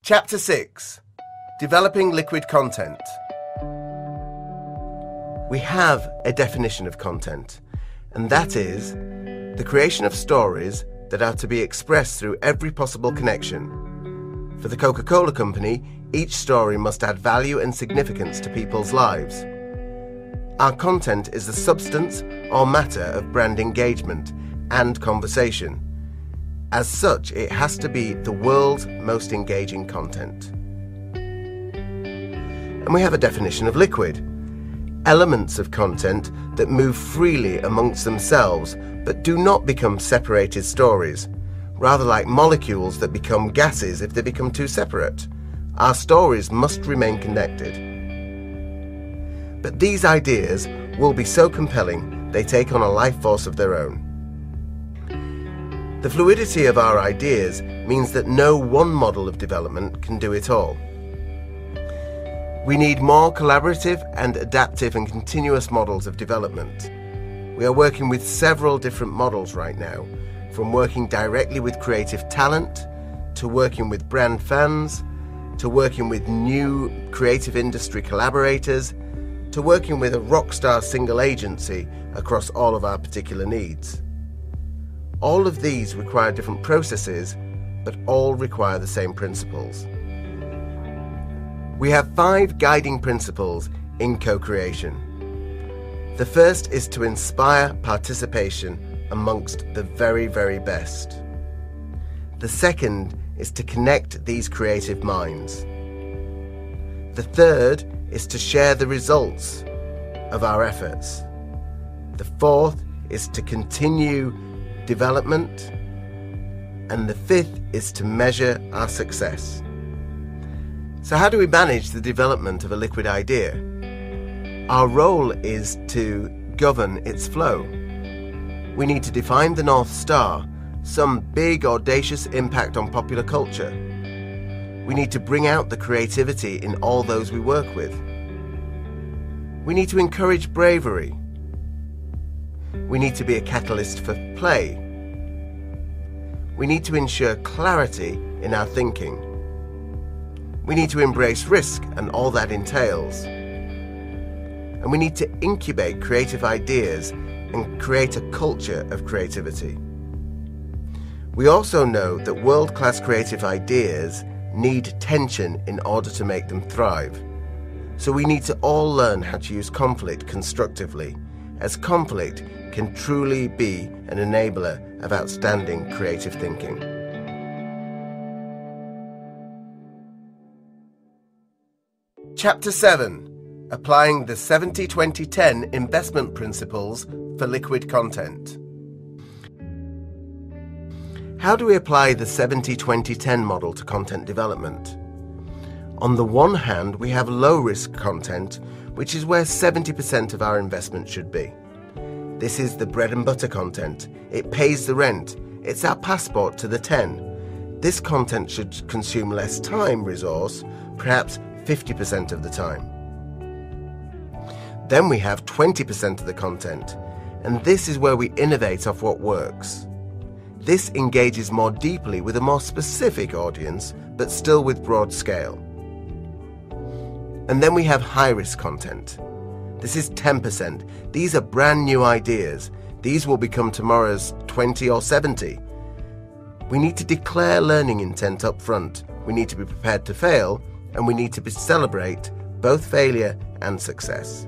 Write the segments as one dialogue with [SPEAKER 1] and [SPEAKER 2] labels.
[SPEAKER 1] Chapter 6. Developing liquid content. We have a definition of content, and that is the creation of stories that are to be expressed through every possible connection. For the Coca-Cola Company, each story must add value and significance to people's lives. Our content is the substance or matter of brand engagement and conversation. As such, it has to be the world's most engaging content. And we have a definition of liquid. Elements of content that move freely amongst themselves but do not become separated stories, rather like molecules that become gases if they become too separate. Our stories must remain connected. But these ideas will be so compelling they take on a life force of their own. The fluidity of our ideas means that no one model of development can do it all. We need more collaborative and adaptive and continuous models of development. We are working with several different models right now, from working directly with creative talent, to working with brand fans, to working with new creative industry collaborators, to working with a rockstar single agency across all of our particular needs. All of these require different processes, but all require the same principles. We have 5 guiding principles in co-creation. The first is to inspire participation amongst the very, very best. The second is to connect these creative minds. The third is to share the results of our efforts. The fourth is to continue development, and the fifth is to measure our success. So how do we manage the development of a liquid idea? Our role is to govern its flow. We need to define the North Star, some big audacious impact on popular culture. We need to bring out the creativity in all those we work with. We need to encourage bravery. We need to be a catalyst for play. We need to ensure clarity in our thinking. We need to embrace risk and all that entails. And we need to incubate creative ideas and create a culture of creativity. We also know that world-class creative ideas need tension in order to make them thrive. So we need to all learn how to use conflict constructively, as conflict can truly be an enabler of outstanding creative thinking. Chapter 7. Applying the 70-20-10 investment principles for liquid content. How do we apply the 70-20-10 model to content development? On the one hand, we have low-risk content, which is where 70% of our investment should be. This is the bread and butter content. It pays the rent. It's our passport to the 10. This content should consume less time resource, perhaps 50% of the time. Then we have 20% of the content, and this is where we innovate off what works. This engages more deeply with a more specific audience, but still with broad scale. And then we have high-risk content. This is 10%. These are brand new ideas. These will become tomorrow's 20 or 70. We need to declare learning intent up front. We need to be prepared to fail, and we need to celebrate both failure and success.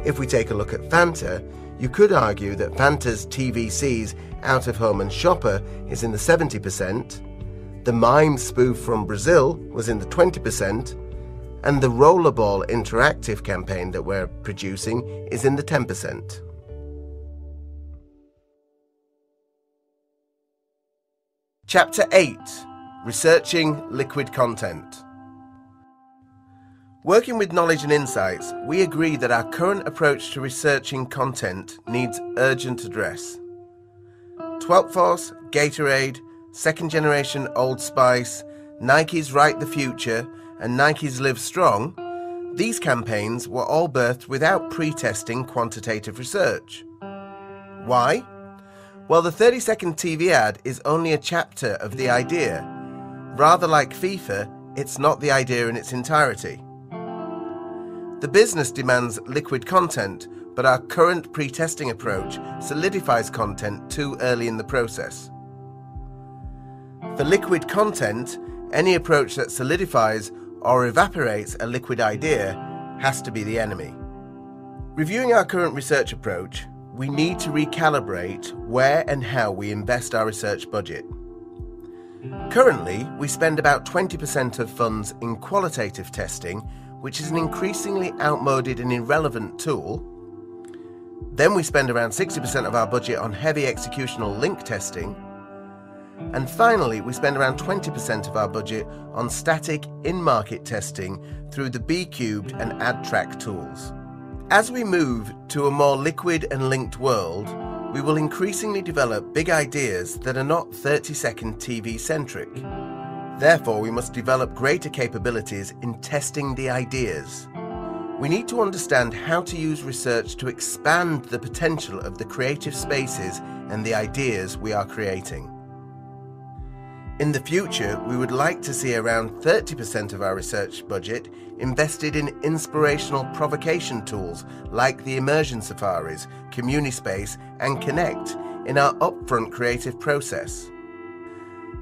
[SPEAKER 1] If we take a look at Fanta, you could argue that Fanta's TVC's Out of Home and Shopper is in the 70%, the mime spoof from Brazil was in the 20%, and the Rollerball interactive campaign that we're producing is in the 10%. Chapter 8. Researching liquid content. Working with knowledge and insights, we agree that our current approach to researching content needs urgent address. 12th Force, Gatorade, second generation Old Spice, Nike's Write the Future, and Nike's Live Strong, these campaigns were all birthed without pre-testing quantitative research. Why? Well, the 30-second TV ad is only a chapter of the idea. Rather like FIFA, it's not the idea in its entirety. The business demands liquid content, but our current pre-testing approach solidifies content too early in the process. For liquid content, any approach that solidifies or evaporates a liquid idea has to be the enemy. Reviewing our current research approach, we need to recalibrate where and how we invest our research budget. Currently, we spend about 20% of funds in qualitative testing, which is an increasingly outmoded and irrelevant tool. Then we spend around 60% of our budget on heavy executional link testing. And finally, we spend around 20% of our budget on static in-market testing through the B-cubed and add-track tools. As we move to a more liquid and linked world, we will increasingly develop big ideas that are not 30-second TV-centric. Therefore, we must develop greater capabilities in testing the ideas. We need to understand how to use research to expand the potential of the creative spaces and the ideas we are creating. In the future, we would like to see around 30% of our research budget invested in inspirational provocation tools like the Immersion Safaris, Communispace and Connect in our upfront creative process.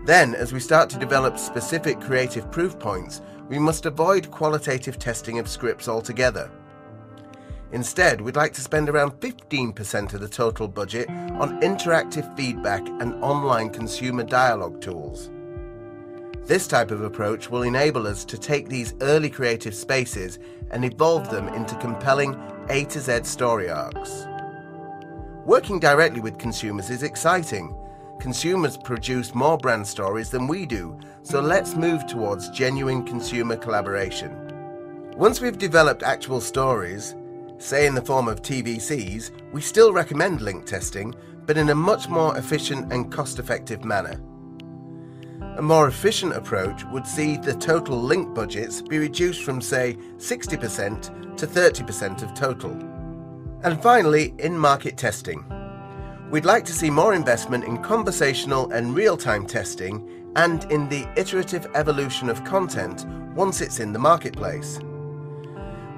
[SPEAKER 1] Then, as we start to develop specific creative proof points, we must avoid qualitative testing of scripts altogether. Instead, we'd like to spend around 15% of the total budget on interactive feedback and online consumer dialogue tools. This type of approach will enable us to take these early creative spaces and evolve them into compelling A to Z story arcs. Working directly with consumers is exciting. Consumers produce more brand stories than we do, so let's move towards genuine consumer collaboration. Once we've developed actual stories, say in the form of TVCs, we still recommend link testing, but in a much more efficient and cost-effective manner. A more efficient approach would see the total link budgets be reduced from, say, 60% to 30% of total. And finally, in-market testing. We'd like to see more investment in conversational and real-time testing and in the iterative evolution of content once it's in the marketplace.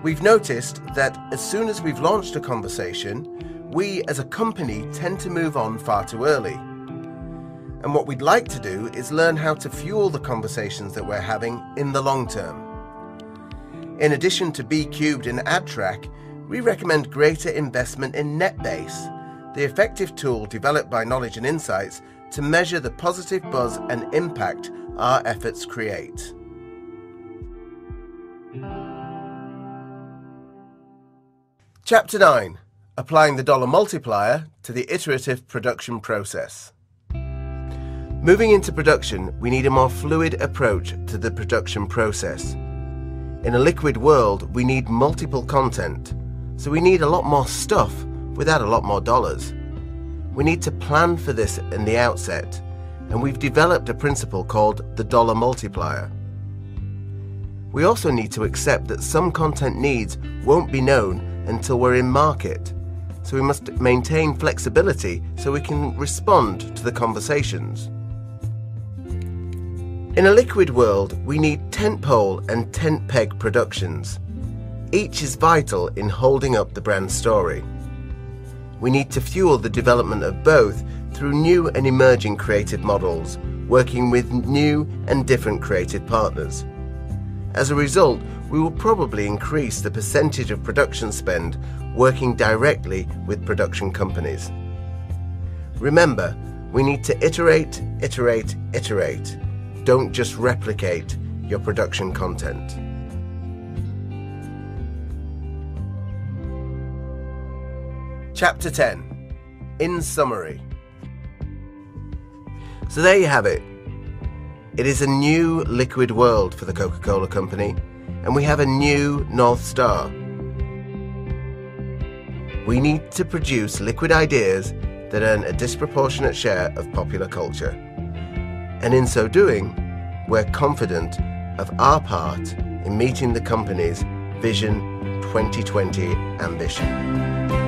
[SPEAKER 1] We've noticed that as soon as we've launched a conversation, we as a company tend to move on far too early. And what we'd like to do is learn how to fuel the conversations that we're having in the long term. In addition to B-cubed and add-track, we recommend greater investment in NetBase, the effective tool developed by Knowledge and Insights to measure the positive buzz and impact our efforts create. Chapter 9. Applying the dollar multiplier to the iterative production process. Moving into production, we need a more fluid approach to the production process. In a liquid world, we need multiple content, so we need a lot more stuff without a lot more dollars. We need to plan for this in the outset, and we've developed a principle called the dollar multiplier. We also need to accept that some content needs won't be known until we're in market, so we must maintain flexibility so we can respond to the conversations. In a liquid world, we need tentpole and tentpeg productions. Each is vital in holding up the brand story. We need to fuel the development of both through new and emerging creative models, working with new and different creative partners. As a result, we will probably increase the percentage of production spend working directly with production companies. Remember, we need to iterate, iterate, iterate. Don't just replicate your production content. Chapter 10. In summary. So there you have it. It is a new liquid world for the Coca-Cola Company, and we have a new North Star. We need to produce liquid ideas that earn a disproportionate share of popular culture. And in so doing, we're confident of our part in meeting the company's Vision 2020 ambition.